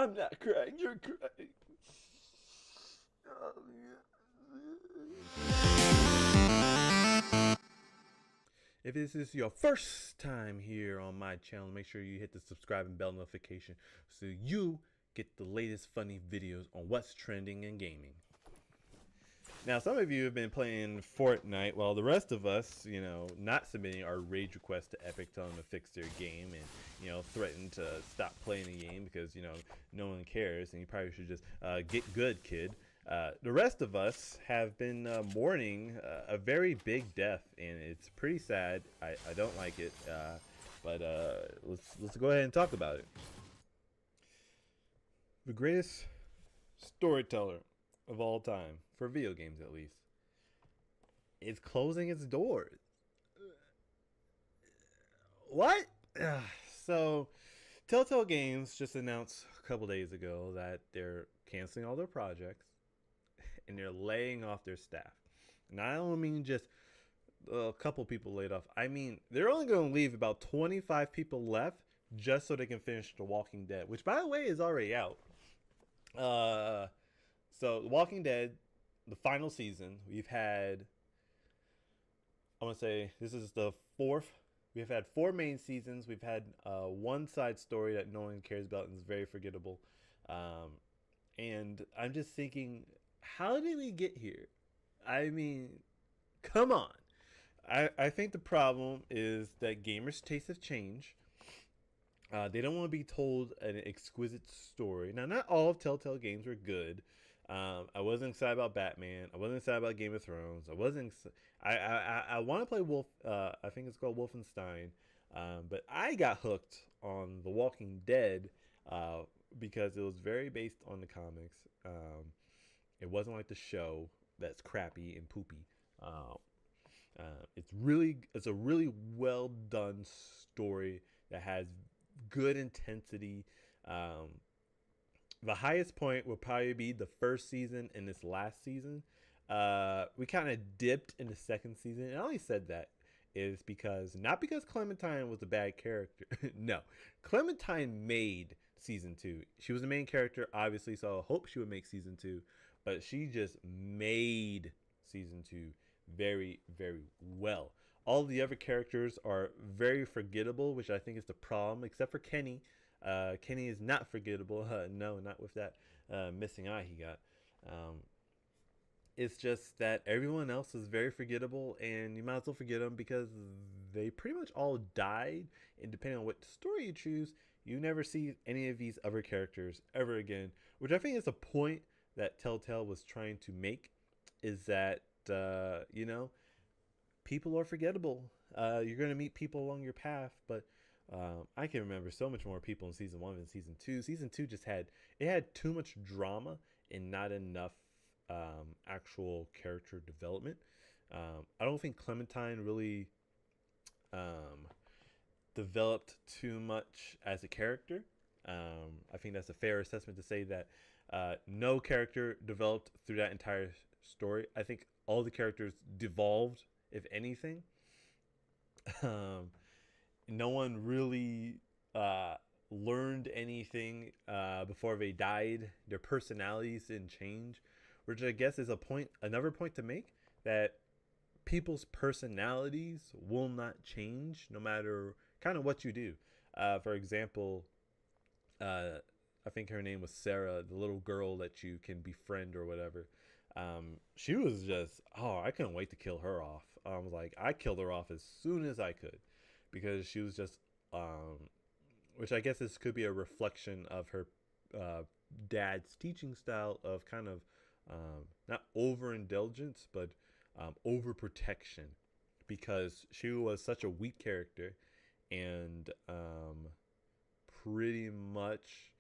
I'm not crying. You're crying. Oh, if this is your first time here on my channel, make sure you hit the subscribe and bell notification so you get the latest funny videos on what's trending in gaming. Now, some of you have been playing Fortnite, while the rest of us, not submitting our rage request to Epic, telling them to fix their game, and threaten to stop playing the game because no one cares, and you probably should just get good, kid. The rest of us have been mourning a very big death, and it's pretty sad. I don't like it, but let's go ahead and talk about it. The greatest storyteller of all time, for video games at least, is closing its doors. What? So, Telltale Games just announced a couple days ago that they're canceling all their projects and they're laying off their staff. And I don't mean just a couple people laid off. I mean, they're only going to leave about 25 people left just so they can finish The Walking Dead, which, by the way, is already out. So, The Walking Dead, the final season, we've had, I want to say, this is the fourth. We've had 4 main seasons. We've had one side story that no one cares about and is very forgettable. And I'm just thinking, how did we get here? I mean, come on. I think the problem is that gamers' tastes have changed. They don't want to be told an exquisite story. Now, not all of Telltale games were good. I wasn't excited about Batman. I wasn't excited about Game of Thrones. I wasn't. I want to play Wolf. I think it's called Wolfenstein. But I got hooked on The Walking Dead because it was very based on the comics. It wasn't like the show that's crappy and poopy. It's a really well done story that has good intensity. The highest point will probably be the first season and this last season. We kind of dipped in the second season, and I only said that is because not because Clementine was a bad character. No, Clementine made season 2. She was the main character, obviously, so I hope she would make season 2. But she just made season 2 very, very well. All the other characters are very forgettable, which I think is the problem, except for Kenny. Kenny is not forgettable. No, not with that missing eye he got. It's just that everyone else is very forgettable, and you might as well forget them because they pretty much all died. And depending on what story you choose, you never see any of these other characters ever again, which I think is a point that Telltale was trying to make, is that, people are forgettable. You're going to meet people along your path, but I can remember so much more people in season 1 than season 2. Season 2 just had too much drama and not enough actual character development. I don't think Clementine really developed too much as a character. I think that's a fair assessment to say that no character developed through that entire story. I think all the characters devolved, if anything. No one really learned anything before they died. Their personalities didn't change, which I guess is another point to make, that people's personalities will not change no matter kind of what you do. For example, I think her name was Sarah, the little girl that you can befriend or whatever. She was just, I couldn't wait to kill her off. I was like, I killed her off as soon as I could, because she was just, which I guess this could be a reflection of her dad's teaching style of kind of not overindulgence, but overprotection, because she was such a weak character, and pretty much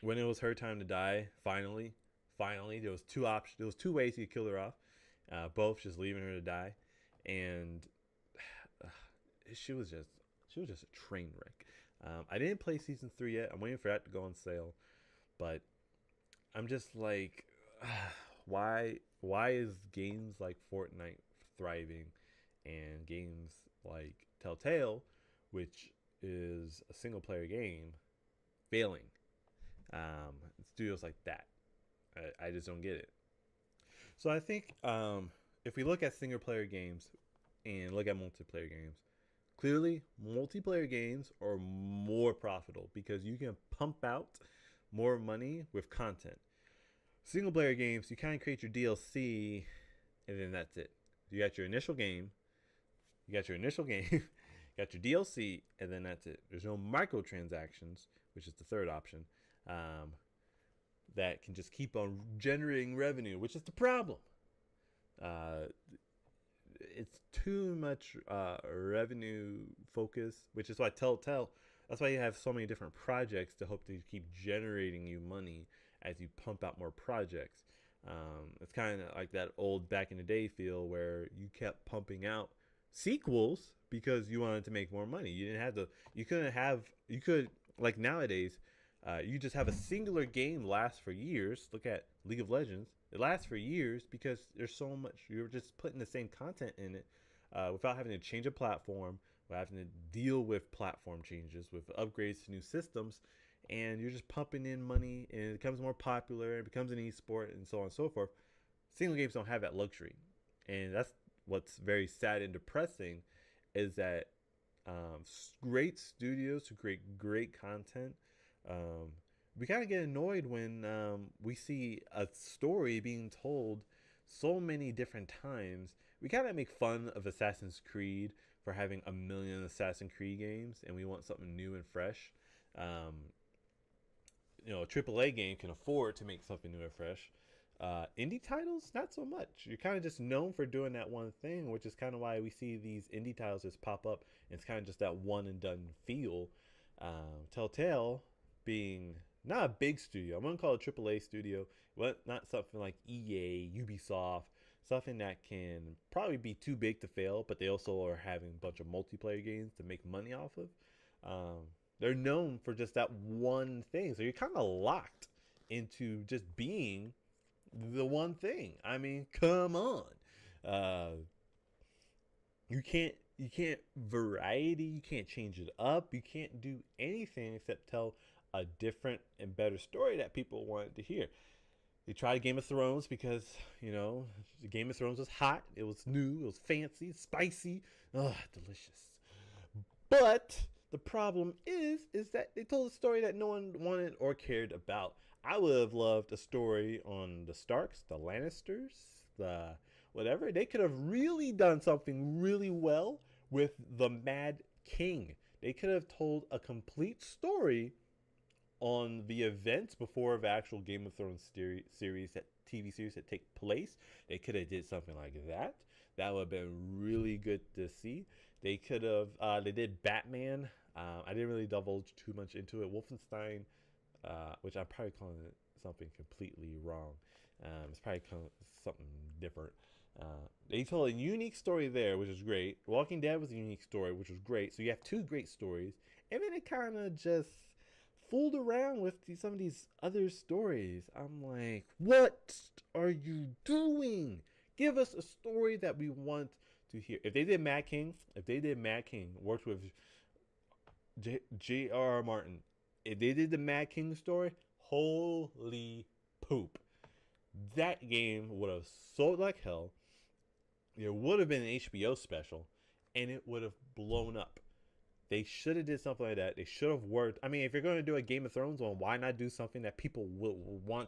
when it was her time to die, finally, there was 2 options. There was 2 ways you could kill her off, both just leaving her to die, and she was just a train wreck. I didn't play season 3 yet. I'm waiting for that to go on sale, but I'm just like, why is games like Fortnite thriving, and games like Telltale, which is a single player game, failing. Studios like that, I just don't get it. So I think if we look at single player games and look at multiplayer games, clearly multiplayer games are more profitable because you can pump out more money with content. Single player games, you kind of create your DLC and then that's it. You got your initial game, you got your initial game, you got your DLC, and then that's it. There's no microtransactions, which is the third option, that can just keep on generating revenue, which is the problem. Uh, it's too much revenue focus, which is why Telltale. That's why you have so many different projects to hope to keep generating you money as you pump out more projects. It's kind of like that old back in the day feel where you kept pumping out sequels because you wanted to make more money. You didn't have to. You couldn't have. You could like nowadays. You just have a singular game last for years. Look at League of Legends. It lasts for years because there's so much. You're just putting the same content in it without having to change a platform, without having to deal with platform changes, with upgrades to new systems, and you're just pumping in money, and it becomes more popular, it becomes an esport, and so on and so forth. Single games don't have that luxury, and that's what's very sad and depressing, is that great studios who create great content, we kind of get annoyed when we see a story being told so many different times. We kind of make fun of Assassin's Creed for having a million Assassin's Creed games, and we want something new and fresh. Um, a AAA game can afford to make something new and fresh. Indie titles, not so much. You're kind of just known for doing that one thing, which is kind of why we see these indie titles just pop up. And it's kind of just that one and done feel. Telltale being not a big studio, I'm gonna call it a AAA studio, but not something like EA, Ubisoft, something that can probably be too big to fail, but they also are having a bunch of multiplayer games to make money off of. They're known for just that one thing, so you're kind of locked into just being the one thing. I mean, come on. Uh, you can't variety. You can't change it up. You can't do anything except tell a different and better story that people wanted to hear. They tried Game of Thrones because Game of Thrones was hot. It was new. It was fancy, spicy. Oh, delicious. But the problem is that they told a story that no one wanted or cared about. I would have loved a story on the Starks, the Lannisters, the whatever. They could have really done something really well with the Mad King. They could have told a complete story on the events before the actual Game of Thrones series, that TV series that take place. They could have did something like that. That would have been really good to see. They could have. They did Batman. I didn't really divulge too much into it. Wolfenstein, which I'm probably calling it something completely wrong. It's probably something different. They told a unique story there, which is great. Walking Dead was a unique story, which was great. So you have two great stories, and then it kind of just fooled around with some of these other stories. I'm like, what are you doing? Give us a story that we want to hear. If they did Mad King, worked with J.R.R. Martin, if they did the Mad King story, holy poop. That game would have sold like hell. It would have been an HBO special, and it would have blown up. They should have did something like that. They should have worked. I mean, if you're going to do a Game of Thrones one, why not do something that people will want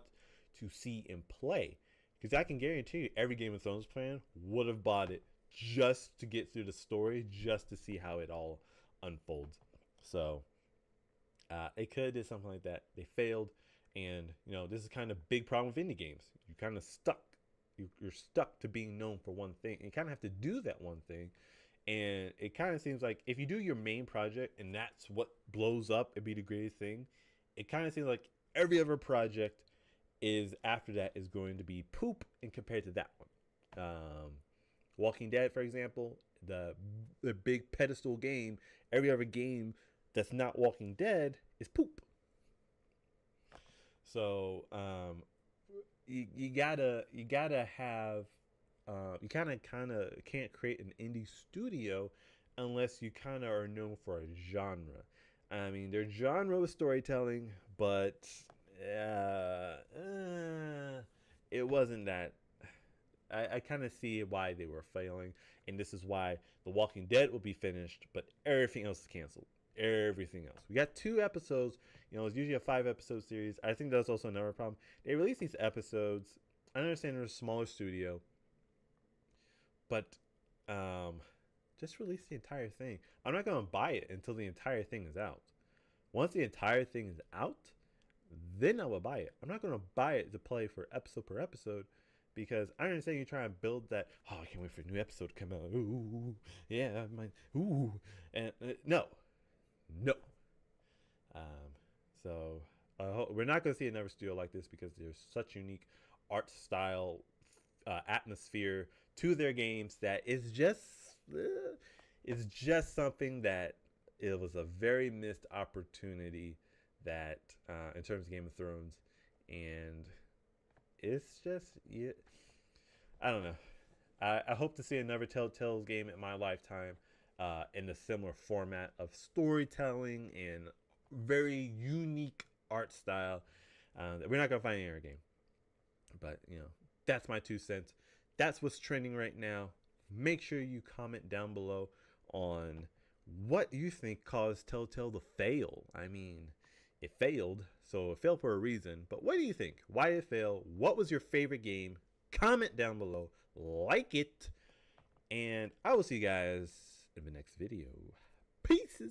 to see and play? Because I can guarantee you, every Game of Thrones fan would have bought it just to get through the story, just to see how it all unfolds. So they could have did something like that. They failed, and this is kind of big problem with indie games. You're kind of stuck. You're stuck to being known for one thing. You kind of have to do that one thing. And it kind of seems like if you do your main project and that's what blows up and be the greatest thing, it kind of seems like every other project is after that is going to be poop in compared to that one. Walking Dead, for example, the big pedestal game. Every other game that's not Walking Dead is poop. So you gotta have you kind of can't create an indie studio unless you kind of are known for a genre. I mean, their genre was storytelling, but it wasn't that. I kind of see why they were failing, and this is why The Walking Dead will be finished, but everything else is canceled. Everything else. We got 2 episodes. It's usually a 5 episode series. I think that's also another problem. They release these episodes. I understand they're a smaller studio, but just release the entire thing. I'm not gonna buy it until the entire thing is out. Once the entire thing is out, then I will buy it. I'm not gonna buy it to play for episode per episode because I understand you try and build that. Oh, I can't wait for a new episode to come out. Ooh, yeah, and no, no. Um, so we're not gonna see another studio like this because there's such unique art style, atmosphere to their games that it's just something that it was a very missed opportunity that in terms of Game of Thrones, and it's just I don't know. I hope to see another Telltale game in my lifetime in a similar format of storytelling and very unique art style that we're not gonna find in our game. But that's my 2 cents. That's what's trending right now. Make sure you comment down below on what you think caused Telltale to fail. I mean, it failed, so it failed for a reason. But what do you think? Why did it fail? What was your favorite game? Comment down below. Like it. And I will see you guys in the next video. Peace.